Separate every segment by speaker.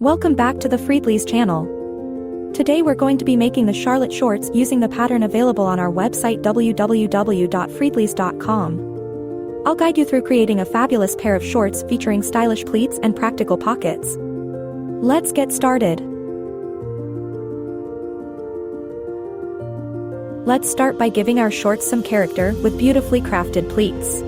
Speaker 1: Welcome back to the Friedli's channel. Today we're going to be making the Charlotte shorts using the pattern available on our website www.friedlis.com. I'll guide you through creating a fabulous pair of shorts featuring stylish pleats and practical pockets. Let's get started. Let's start by giving our shorts some character with beautifully crafted pleats.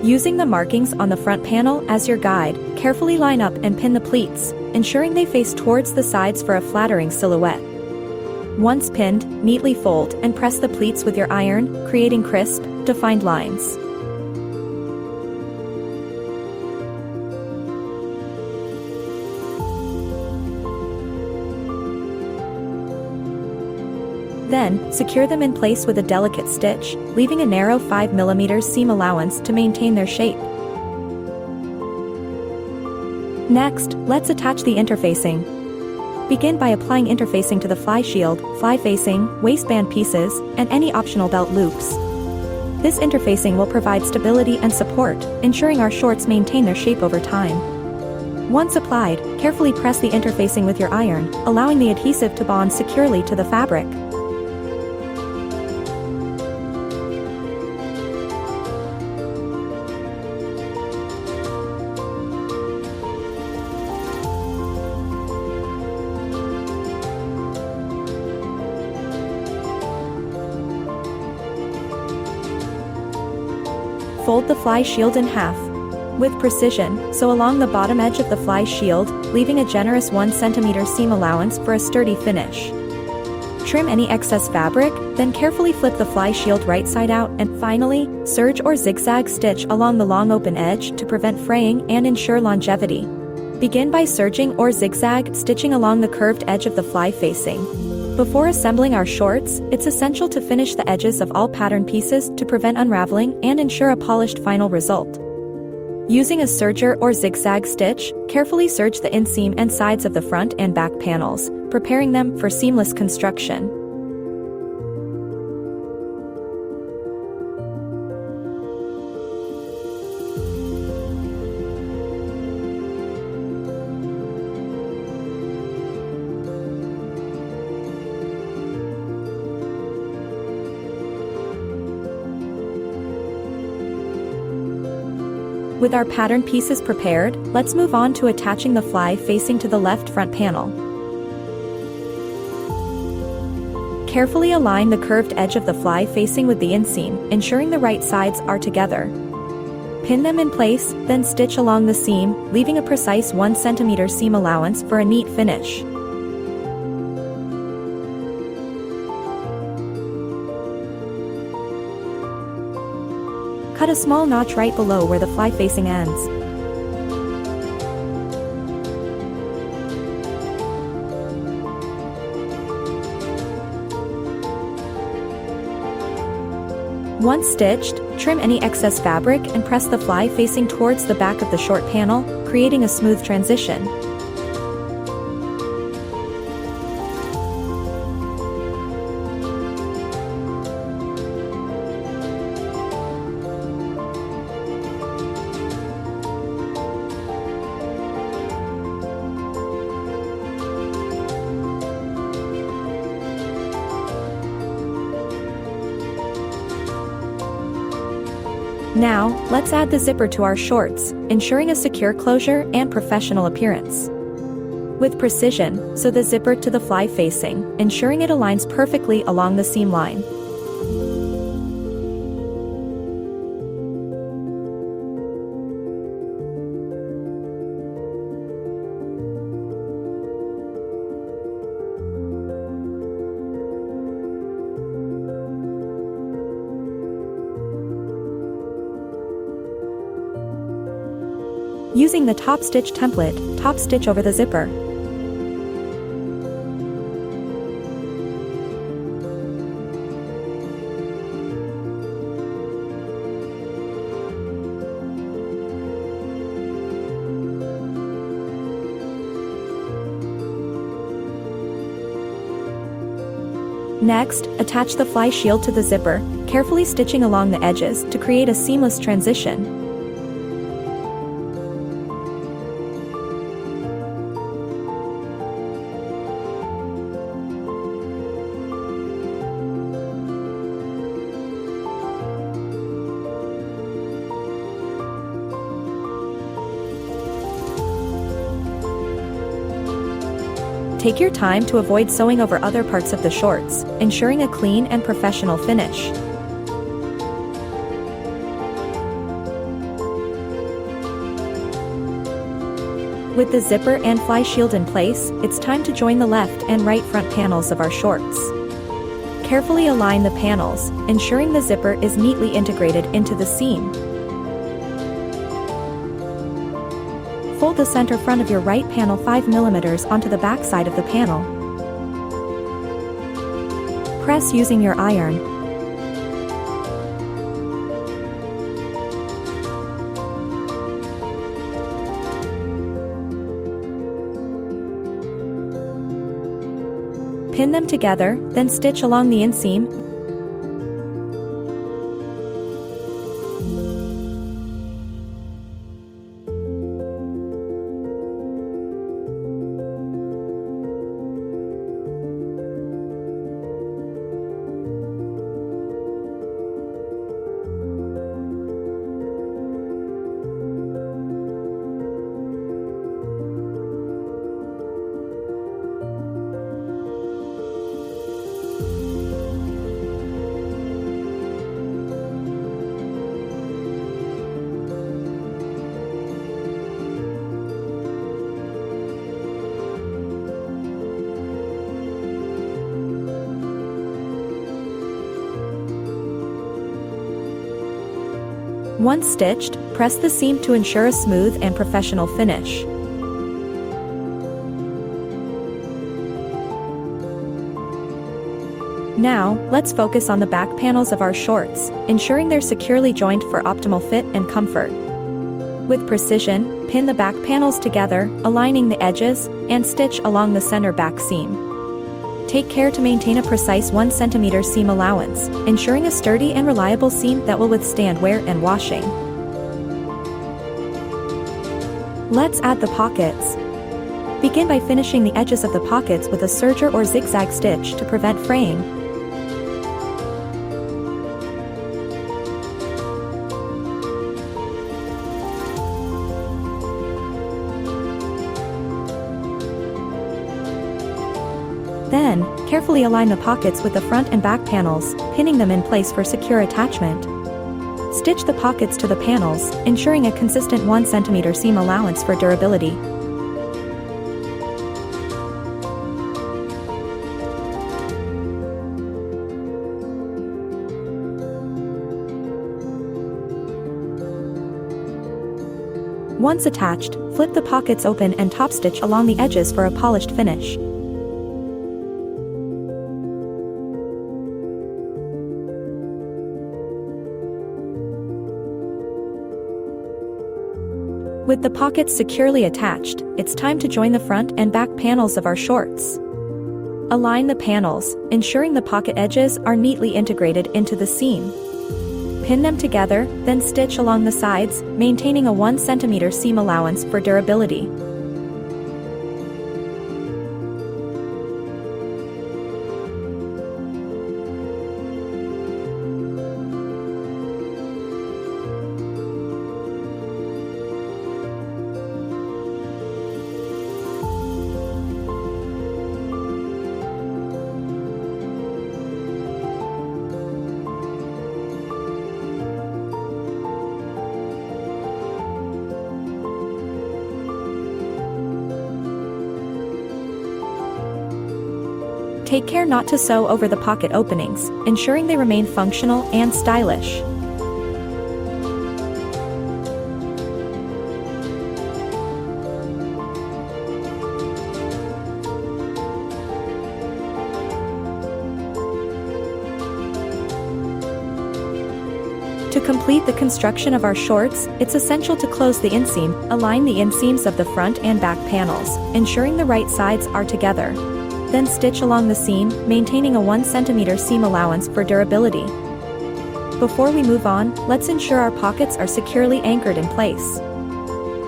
Speaker 1: Using the markings on the front panel as your guide, carefully line up and pin the pleats, ensuring they face towards the sides for a flattering silhouette. Once pinned, neatly fold and press the pleats with your iron, creating crisp, defined lines. Then, secure them in place with a delicate stitch, leaving a narrow 5mm seam allowance to maintain their shape. Next, let's attach the interfacing. Begin by applying interfacing to the fly shield, fly facing, waistband pieces, and any optional belt loops. This interfacing will provide stability and support, ensuring our shorts maintain their shape over time. Once applied, carefully press the interfacing with your iron, allowing the adhesive to bond securely to the fabric. Fold the fly shield in half. With precision, sew along the bottom edge of the fly shield, leaving a generous 1cm seam allowance for a sturdy finish. Trim any excess fabric, then carefully flip the fly shield right side out and finally, serge or zigzag stitch along the long open edge to prevent fraying and ensure longevity. Begin by serging or zigzag stitching along the curved edge of the fly facing. Before assembling our shorts, it's essential to finish the edges of all pattern pieces to prevent unraveling and ensure a polished final result. Using a serger or zigzag stitch, carefully serge the inseam and sides of the front and back panels, preparing them for seamless construction. With our pattern pieces prepared, let's move on to attaching the fly facing to the left front panel. Carefully align the curved edge of the fly facing with the inseam, ensuring the right sides are together. Pin them in place, then stitch along the seam, leaving a precise 1cm seam allowance for a neat finish. Cut a small notch right below where the fly facing ends. Once stitched, trim any excess fabric and press the fly facing towards the back of the short panel, creating a smooth transition. Now, let's add the zipper to our shorts, ensuring a secure closure and professional appearance. With precision, sew the zipper to the fly facing, ensuring it aligns perfectly along the seam line. Using the top stitch template, top stitch over the zipper. Next, attach the fly shield to the zipper, carefully stitching along the edges to create a seamless transition. Take your time to avoid sewing over other parts of the shorts, ensuring a clean and professional finish. With the zipper and fly shield in place, it's time to join the left and right front panels of our shorts. Carefully align the panels, ensuring the zipper is neatly integrated into the seam. Fold the center front of your right panel 5 mm onto the back side of the panel. Press using your iron. Pin them together, then stitch along the inseam. Once stitched, press the seam to ensure a smooth and professional finish. Now, let's focus on the back panels of our shorts, ensuring they're securely joined for optimal fit and comfort. With precision, pin the back panels together, aligning the edges, and stitch along the center back seam. Take care to maintain a precise 1 cm seam allowance, ensuring a sturdy and reliable seam that will withstand wear and washing. Let's add the pockets. Begin by finishing the edges of the pockets with a serger or zigzag stitch to prevent fraying. Then, carefully align the pockets with the front and back panels, pinning them in place for secure attachment. Stitch the pockets to the panels, ensuring a consistent 1 cm seam allowance for durability. Once attached, flip the pockets open and top stitch along the edges for a polished finish. With the pockets securely attached, it's time to join the front and back panels of our shorts. Align the panels, ensuring the pocket edges are neatly integrated into the seam. Pin them together, then stitch along the sides, maintaining a 1 cm seam allowance for durability. Take care not to sew over the pocket openings, ensuring they remain functional and stylish. To complete the construction of our shorts, it's essential to close the inseam, align the inseams of the front and back panels, ensuring the right sides are together. Then stitch along the seam, maintaining a 1 cm seam allowance for durability. Before we move on, let's ensure our pockets are securely anchored in place.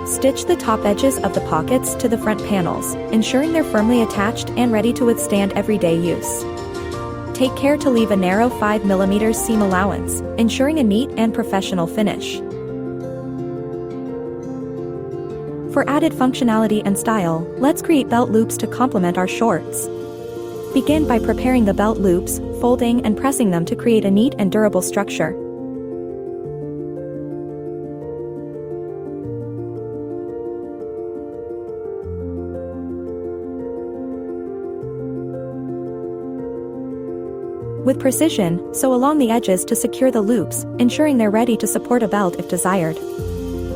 Speaker 1: Stitch the top edges of the pockets to the front panels, ensuring they're firmly attached and ready to withstand everyday use. Take care to leave a narrow 5 mm seam allowance, ensuring a neat and professional finish. For added functionality and style, let's create belt loops to complement our shorts. Begin by preparing the belt loops, folding and pressing them to create a neat and durable structure. With precision, sew along the edges to secure the loops, ensuring they're ready to support a belt if desired.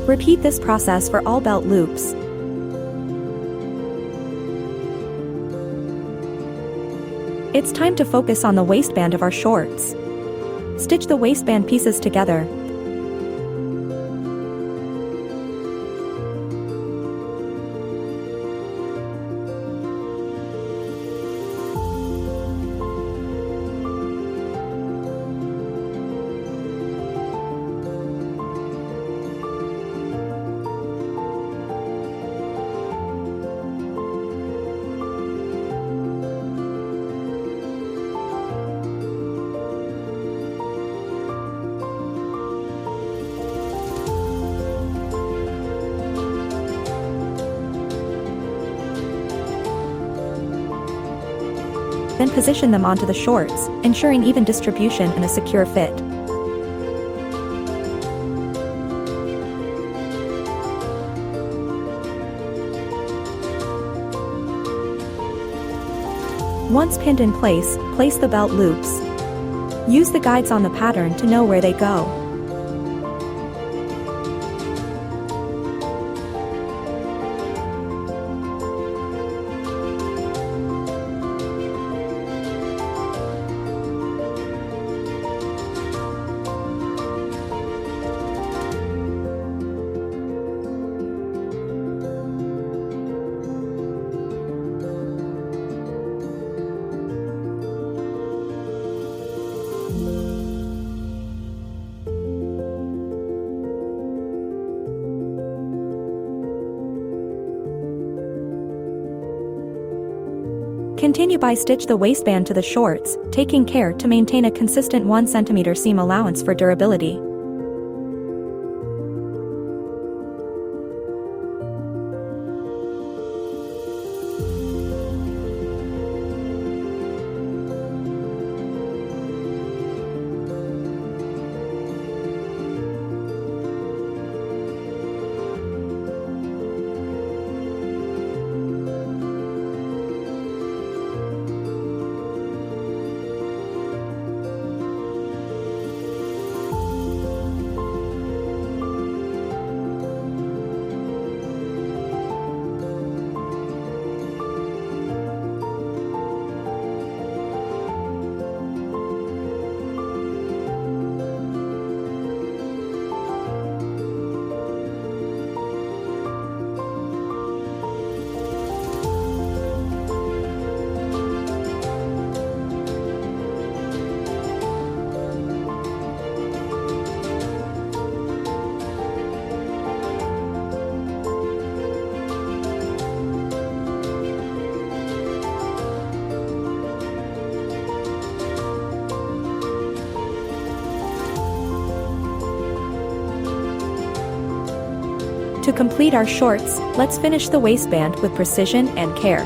Speaker 1: Repeat this process for all belt loops. It's time to focus on the waistband of our shorts. Stitch the waistband pieces together. Then position them onto the shorts, ensuring even distribution and a secure fit. Once pinned in place, place the belt loops. Use the guides on the pattern to know where they go. Continue by stitch the waistband to the shorts, taking care to maintain a consistent 1 cm seam allowance for durability. To complete our shorts, let's finish the waistband with precision and care.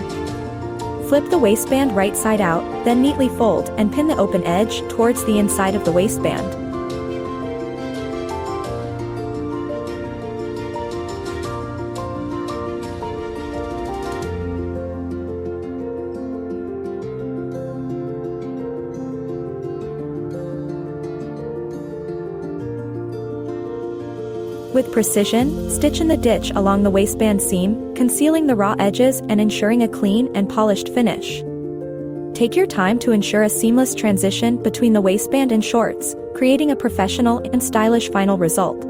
Speaker 1: Flip the waistband right side out, then neatly fold and pin the open edge towards the inside of the waistband. With precision, stitch in the ditch along the waistband seam, concealing the raw edges and ensuring a clean and polished finish. Take your time to ensure a seamless transition between the waistband and shorts, creating a professional and stylish final result.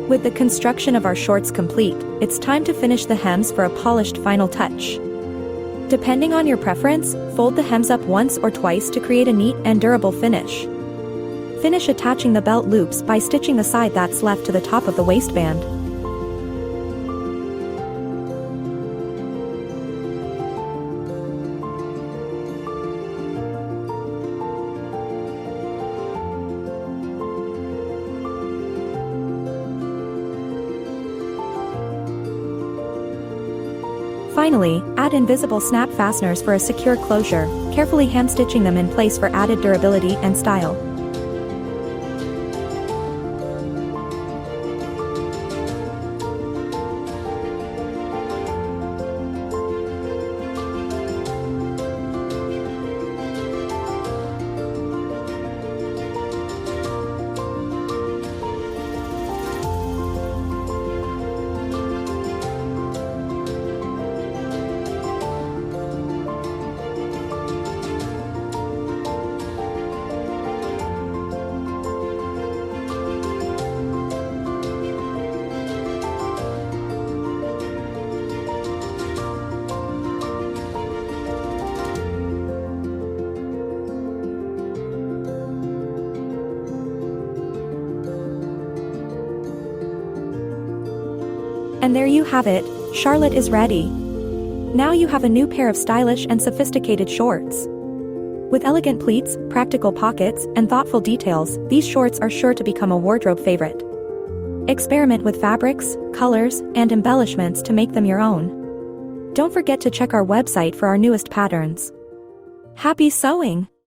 Speaker 1: With the construction of our shorts complete, it's time to finish the hems for a polished final touch. Depending on your preference, fold the hems up once or twice to create a neat and durable finish. Finish attaching the belt loops by stitching the side that's left to the top of the waistband. Finally, add invisible snap fasteners for a secure closure, carefully hand-stitching them in place for added durability and style. And there you have it, Charlotte is ready. Now you have a new pair of stylish and sophisticated shorts. With elegant pleats, practical pockets, and thoughtful details, these shorts are sure to become a wardrobe favorite. Experiment with fabrics, colors, and embellishments to make them your own. Don't forget to check our website for our newest patterns. Happy sewing!